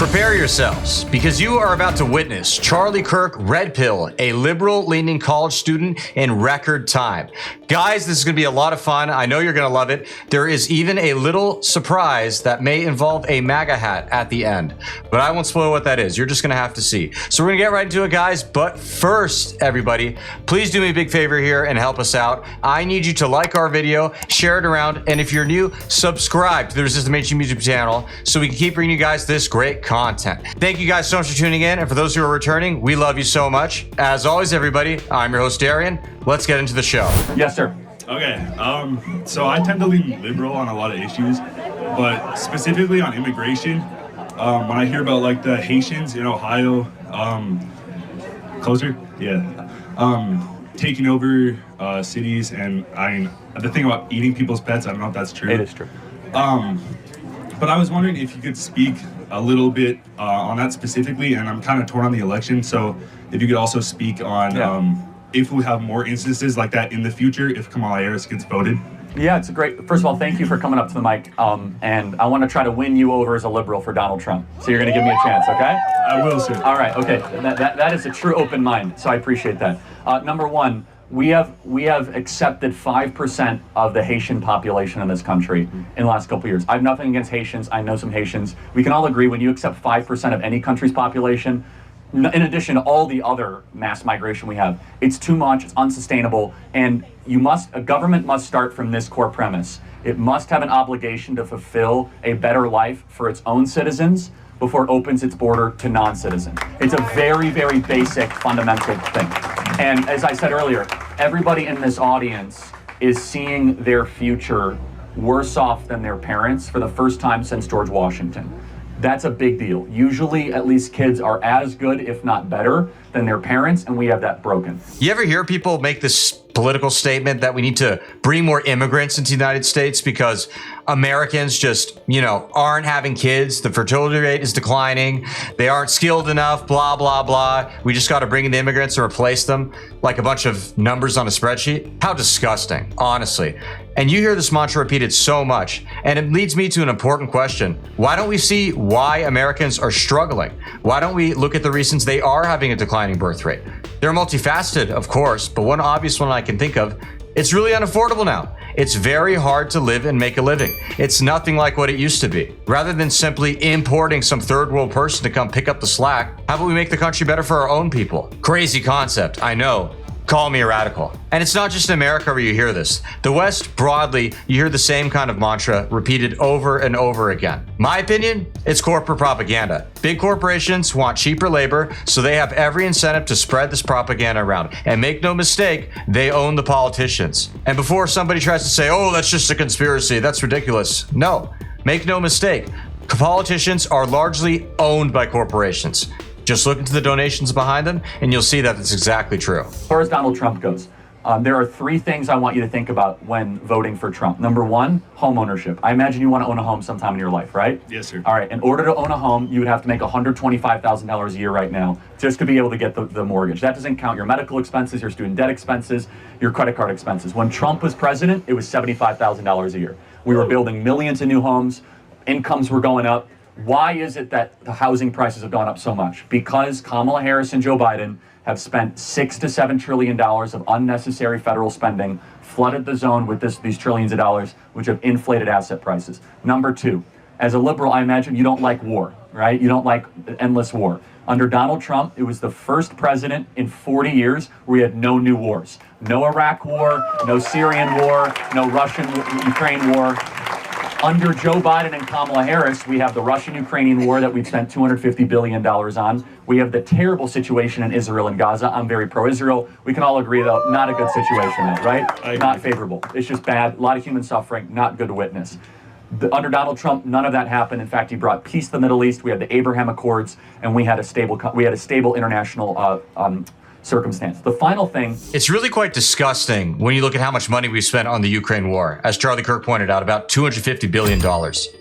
Prepare yourselves, because you are about to witness Charlie Kirk REDPILL, a liberal-leaning college student, in record time. Guys, this is going to be a lot of fun. I know you're going to love it. There is even a little surprise that may involve a MAGA hat at the end, but I won't spoil what that is. You're just going to have to see. So we're going to get right into it, guys. But first, everybody, please do me a big favor here and help us out. I need you to like our video, share it around, and if you're new, subscribe to the Resistant Mainstream YouTube channel so we can keep bringing you guys this great content. Thank you guys so much for tuning in, and for those who are returning, we love you so much. As always, everybody, I'm your host, Darian. Let's get into the show. Yes, sir. Okay, so I tend to lean liberal on a lot of issues, but specifically on immigration, when I hear about like the Haitians in Ohio, taking over cities, and the thing about eating people's pets, I don't know if that's true. It is true. But I was wondering if you could speak a little bit on that specifically, and I'm kind of torn on the election, so if you could also speak on if we have more instances like that in the future if Kamala Harris gets voted. Yeah, it's a great. First of all, thank you for coming up to the mic, and I want to try to win you over as a liberal for Donald Trump. So you're going to give me a chance, okay? I will, sir. All right, okay. That is a true open mind, so I appreciate that. Number one, we have accepted 5% of the Haitian population in this country in the last couple of years. I have nothing against Haitians. I know some Haitians. We can all agree when you accept 5% of any country's population, in addition to all the other mass migration we have, it's too much, it's unsustainable, and a government must start from this core premise. It must have an obligation to fulfill a better life for its own citizens before it opens its border to non-citizens. It's a very, very basic, fundamental thing. And as I said earlier, everybody in this audience is seeing their future worse off than their parents for the first time since George Washington. That's a big deal. Usually, at least kids are as good, if not better, than their parents, and we have that broken. You ever hear people make this political statement that we need to bring more immigrants into the United States because Americans just, aren't having kids, the fertility rate is declining, they aren't skilled enough, blah, blah, blah. We just got to bring in the immigrants and replace them like a bunch of numbers on a spreadsheet? How disgusting, honestly. And you hear this mantra repeated so much, and it leads me to an important question. Why don't we see why Americans are struggling? Why don't we look at the reasons they are having a declining birth rate? They're multifaceted, of course, but one obvious one I can think of, it's really unaffordable now. It's very hard to live and make a living. It's nothing like what it used to be. Rather than simply importing some third world person to come pick up the slack, how about we make the country better for our own people? Crazy concept, I know. Call me a radical. And it's not just in America where you hear this. The West, broadly, you hear the same kind of mantra repeated over and over again. My opinion, it's corporate propaganda. Big corporations want cheaper labor, so they have every incentive to spread this propaganda around. And make no mistake, they own the politicians. And before somebody tries to say, oh, that's just a conspiracy, that's ridiculous. No, make no mistake. Politicians are largely owned by corporations. Just look into the donations behind them, and you'll see that it's exactly true. As far as Donald Trump goes, there are three things I want you to think about when voting for Trump. Number one, home ownership. I imagine you want to own a home sometime in your life, right? Yes, sir. All right, in order to own a home, you would have to make $125,000 a year right now just to be able to get the mortgage. That doesn't count your medical expenses, your student debt expenses, your credit card expenses. When Trump was president, it was $75,000 a year. We were building millions of new homes, incomes were going up. Why is it that the housing prices have gone up so much? Because Kamala Harris and Joe Biden have spent $6 to $7 trillion of unnecessary federal spending, flooded the zone with these trillions of dollars, which have inflated asset prices. Number two, as a liberal, I imagine you don't like war, right? You don't like endless war. Under Donald Trump, it was the first president in 40 years where we had no new wars. No Iraq war, no Syrian war, no Russian-Ukraine war. Under Joe Biden and Kamala Harris, we have the Russian-Ukrainian war that we've spent $250 billion on. We have the terrible situation in Israel and Gaza. I'm very pro-Israel. We can all agree, though, not a good situation, right? Not favorable. It's just bad. A lot of human suffering, not good to witness. Under Donald Trump, none of that happened. In fact, he brought peace to the Middle East. We had the Abraham Accords, and we had a stable international circumstance. The final thing... It's really quite disgusting when you look at how much money we spent on the Ukraine war. As Charlie Kirk pointed out, about $250 billion.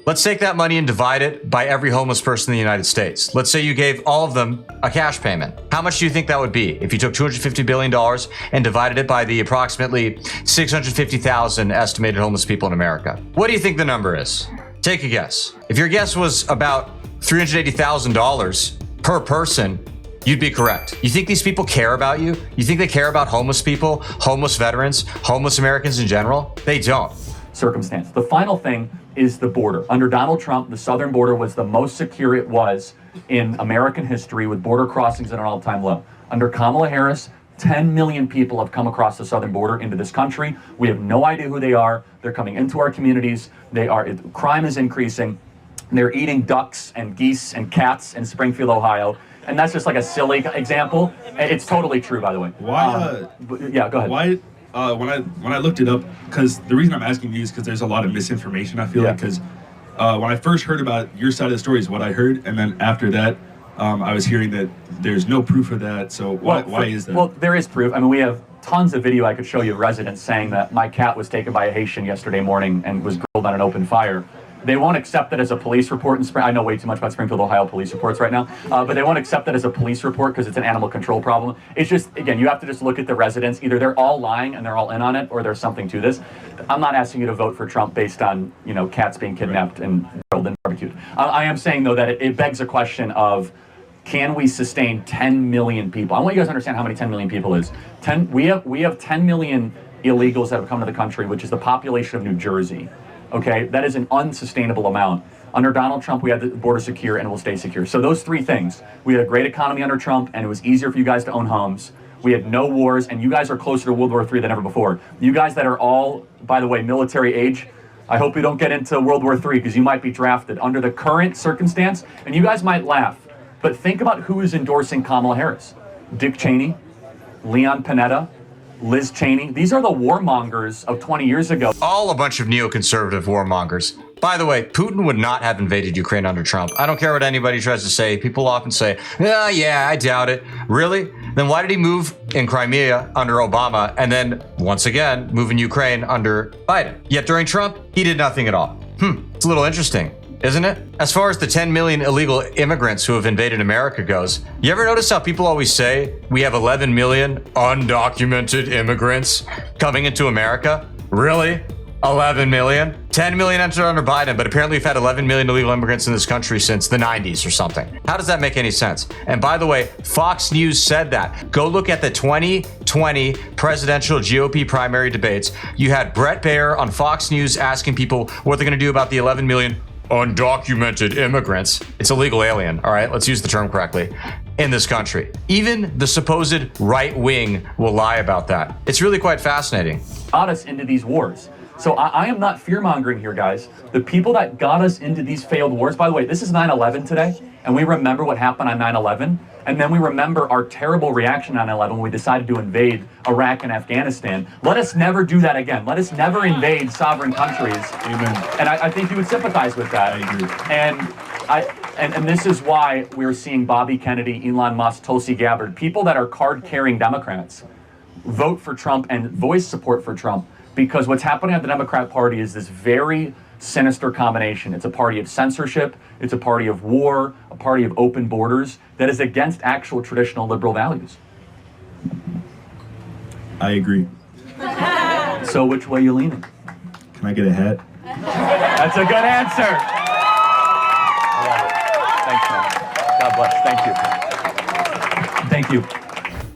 Let's take that money and divide it by every homeless person in the United States. Let's say you gave all of them a cash payment. How much do you think that would be if you took $250 billion and divided it by the approximately 650,000 estimated homeless people in America? What do you think the number is? Take a guess. If your guess was about $380,000 per person, you'd be correct. You think these people care about you? You think they care about homeless people, homeless veterans, homeless Americans in general? They don't. Circumstance. The final thing is the border. Under Donald Trump, the southern border was the most secure it was in American history, with border crossings at an all-time low. Under Kamala Harris, 10 million people have come across the southern border into this country. We have no idea who they are. They're coming into our communities. Crime is increasing. They're eating ducks and geese and cats in Springfield, Ohio. And that's just like a silly example. It's totally true, by the way. Why? Yeah, go ahead. Why? When I looked it up, because the reason I'm asking you is because there's a lot of misinformation. I feel like because when I first heard about your side of the story is what I heard, and then after that, I was hearing that there's no proof of that. So why is that? Well, there is proof. I mean, we have tons of video I could show you of residents saying that my cat was taken by a Haitian yesterday morning and was grilled on an open fire. They won't accept it as a police report in I know way too much about Springfield, Ohio police reports right now, but they won't accept it as a police report because it's an animal control problem. It's just, again, you have to just look at the residents. Either they're all lying and they're all in on it, or there's something to this. I'm not asking you to vote for Trump based on, cats being kidnapped and grilled and barbecued. I am saying, though, that it begs a question of, can we sustain 10 million people? I want you guys to understand how many 10 million people is. We have 10 million illegals that have come to the country, which is the population of New Jersey. Okay, that is an unsustainable amount. Under Donald Trump, we had the border secure and it will stay secure. So those three things. We had a great economy under Trump, and it was easier for you guys to own homes. We had no wars, and you guys are closer to World War III than ever before. You guys that are all, by the way, military age, I hope you don't get into World War III, because you might be drafted under the current circumstance, and you guys might laugh. But think about who is endorsing Kamala Harris. Dick Cheney, Leon Panetta, Liz Cheney. These are the warmongers of 20 years ago. All a bunch of neoconservative warmongers. By the way, Putin would not have invaded Ukraine under Trump. I don't care what anybody tries to say. People often say, yeah, I doubt it. Really? Then why did he move in Crimea under Obama and then, once again, move in Ukraine under Biden? Yet during Trump, he did nothing at all. It's a little interesting, isn't it? As far as the 10 million illegal immigrants who have invaded America goes, you ever notice how people always say we have 11 million undocumented immigrants coming into America? Really? 11 million? 10 million entered under Biden, but apparently we've had 11 million illegal immigrants in this country since the 90s or something. How does that make any sense? And by the way, Fox News said that. Go look at the 2020 presidential GOP primary debates. You had Brett Baier on Fox News asking people what they're going to do about the 11 million undocumented immigrants. It's a legal alien, all right? Let's use the term correctly. In this country. Even the supposed right wing will lie about that. It's really quite fascinating. Got us into these wars. So I am not fear-mongering here, guys. The people that got us into these failed wars, by the way, this is 9/11 today, and we remember what happened on 9/11, and then we remember our terrible reaction on 9/11 when we decided to invade Iraq and Afghanistan. Let us never do that again. Let us never invade sovereign countries. Amen. And I think you would sympathize with that. I agree. And this is why we're seeing Bobby Kennedy, Elon Musk, Tulsi Gabbard, people that are card-carrying Democrats, vote for Trump and voice support for Trump. Because what's happening at the Democrat Party is this very sinister combination. It's a party of censorship, it's a party of war, a party of open borders that is against actual traditional liberal values. I agree. So which way are you leaning? Can I get a hat? That's a good answer. I love it. Thanks, man. God bless. Thank you. Thank you.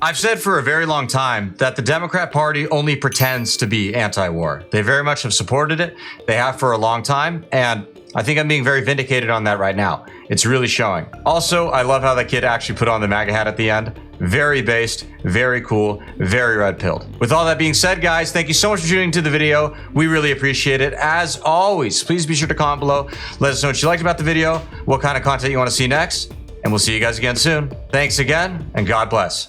I've said for a very long time that the Democrat Party only pretends to be anti-war. They very much have supported it. They have for a long time. And I think I'm being very vindicated on that right now. It's really showing. Also, I love how that kid actually put on the MAGA hat at the end. Very based, very cool, very red-pilled. With all that being said, guys, thank you so much for tuning into the video. We really appreciate it. As always, please be sure to comment below. Let us know what you liked about the video, what kind of content you want to see next, and we'll see you guys again soon. Thanks again, and God bless.